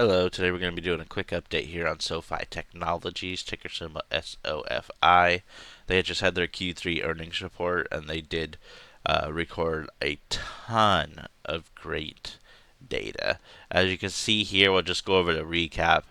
Hello, today we're going to be doing a quick update here on SOFI Technologies, ticker symbol SOFI. They had just had their Q3 earnings report and they did record a ton of great data. As you can see here, we'll just go over the recap.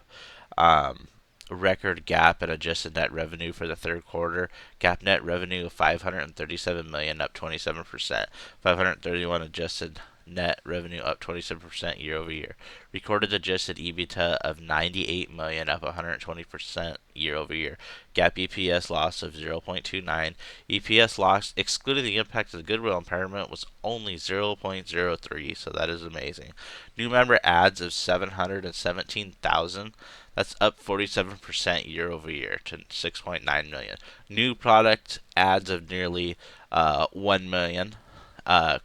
Um, Record GAAP and adjusted net revenue for the third quarter. GAAP net revenue of 537 million, up 27%. 531 adjusted net revenue up 27% year over year. Recorded adjusted EBITDA of 98 million, up 120% year over year. GAAP EPS loss of 0.29. EPS loss, excluding the impact of the goodwill impairment, was only 0.03, so that is amazing. New member adds of 717,000. That's up 47% year over year to 6.9 million. New product adds of nearly 1 million.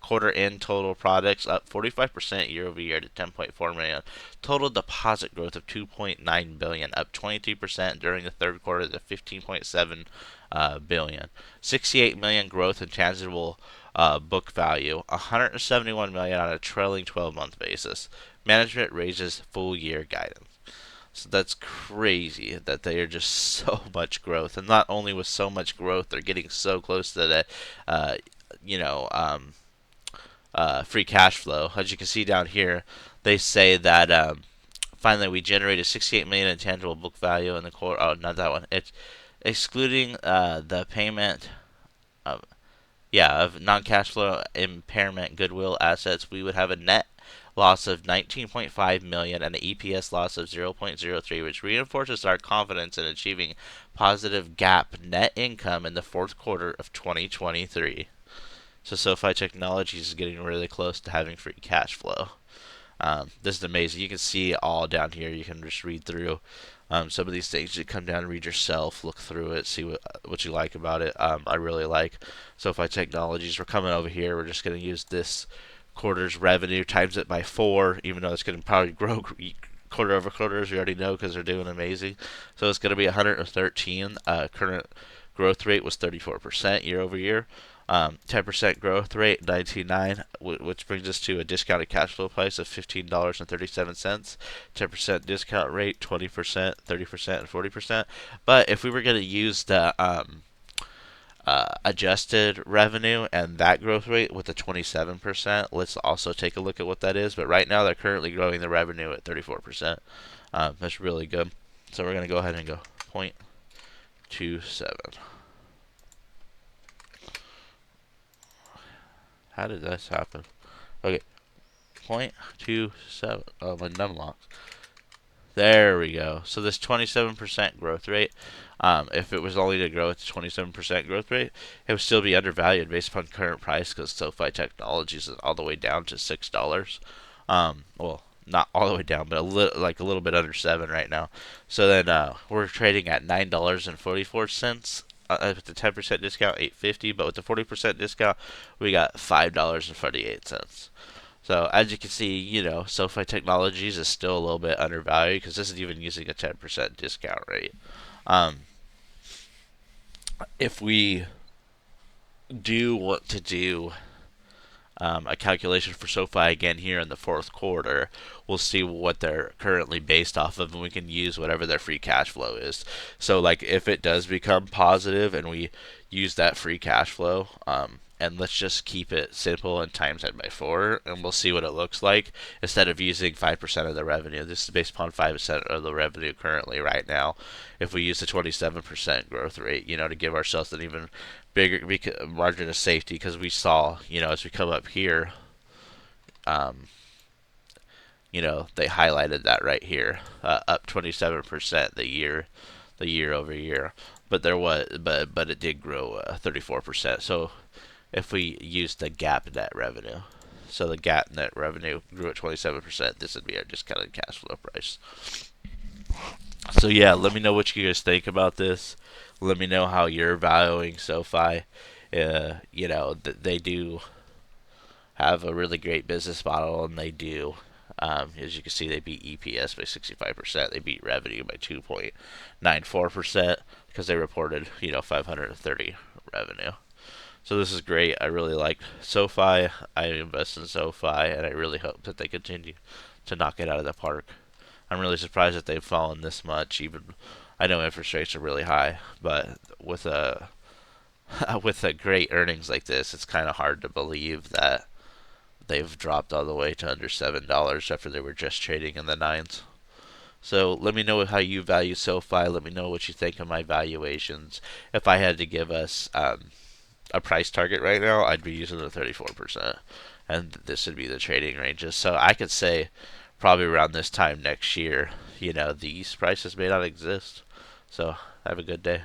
Quarter end total products up 45% year over year to 10.4 million. Total deposit growth of 2.9 billion, up 23% during the third quarter to 15.7 billion. 68 million growth in tangible book value, 171 million on a trailing 12-month basis. Management raises full year guidance. So that's crazy that they are just so much growth, and not only with so much growth, they're getting so close to the, uh, you know, um, free cash flow. As you can see down here, they say that finally we generated 68 million in tangible book value in the quarter. Oh, not that one. It's excluding the payment of non-cash flow impairment goodwill assets, we would have a net loss of 19.5 million and an EPS loss of 0.03, which reinforces our confidence in achieving positive GAAP net income in the fourth quarter of 2023. So SoFi Technologies is getting really close to having free cash flow. This is amazing. You can see all down here. You can just read through some of these things. You come down and read yourself, look through it, see what you like about it. I really like SoFi Technologies. We're coming over here. We're just going to use this quarter's revenue, times it by 4, even though it's going to probably grow quarter over quarter, as we already know, because they're doing amazing. So it's going to be 113. Current growth rate was 34% year over year. 10% growth rate, 19.9, which brings us to a discounted cash flow price of $15.37. 10% discount rate, 20%, 30%, and 40%. But if we were going to use the adjusted revenue and that growth rate with the 27%, let's also take a look at what that is. But right now, they're currently growing the revenue at 34%. That's really good. So we're going to go ahead and go 0.27. How did this happen? Okay, 0.27. Oh, my num locks. There we go. So this 27% growth rate, if it was only to grow at the 27% growth rate, it would still be undervalued based upon current price because SoFi Technologies is all the way down to $6. Well, not all the way down, but a little bit under 7 right now. So then we're trading at $9.44. With the 10% discount, $8.50, but with the 40% discount, we got $5.48. So as you can see, SoFi Technologies is still a little bit undervalued because this is even using a 10% discount rate. If we do want to do a calculation for SoFi again here in the fourth quarter, we'll see what they're currently based off of, and we can use whatever their free cash flow is. So, like, if it does become positive and we use that free cash flow, and let's just keep it simple and times that by 4, and we'll see what it looks like instead of using 5% of the revenue. This is based upon 5% of the revenue currently right now. If we use the 27% growth rate, to give ourselves an even bigger margin of safety, because we saw, as we come up here, they highlighted that right here, up 27% the year over year. But but it did grow 34%. So if we use the GAAP net revenue, so the GAAP net revenue grew at 27%, this would be our discounted cash flow price. So yeah, let me know what you guys think about this. Let me know how you're valuing SoFi. They do have a really great business model, and they do. As you can see, they beat EPS by 65%. They beat revenue by 2.94% because they reported, 530 revenue. So this is great. I really like SoFi. I invest in SoFi, and I really hope that they continue to knock it out of the park. I'm really surprised that they've fallen this much. Even I know interest rates are really high, but with a with a great earnings like this, it's kind of hard to believe that they've dropped all the way to under $7 after they were just trading in the nines. So let me know how you value SoFi. Let me know what you think of my valuations. If I had to give us a price target right now, I'd be using the 34%, and this would be the trading ranges. So I could say probably around this time next year, these prices may not exist. So have a good day.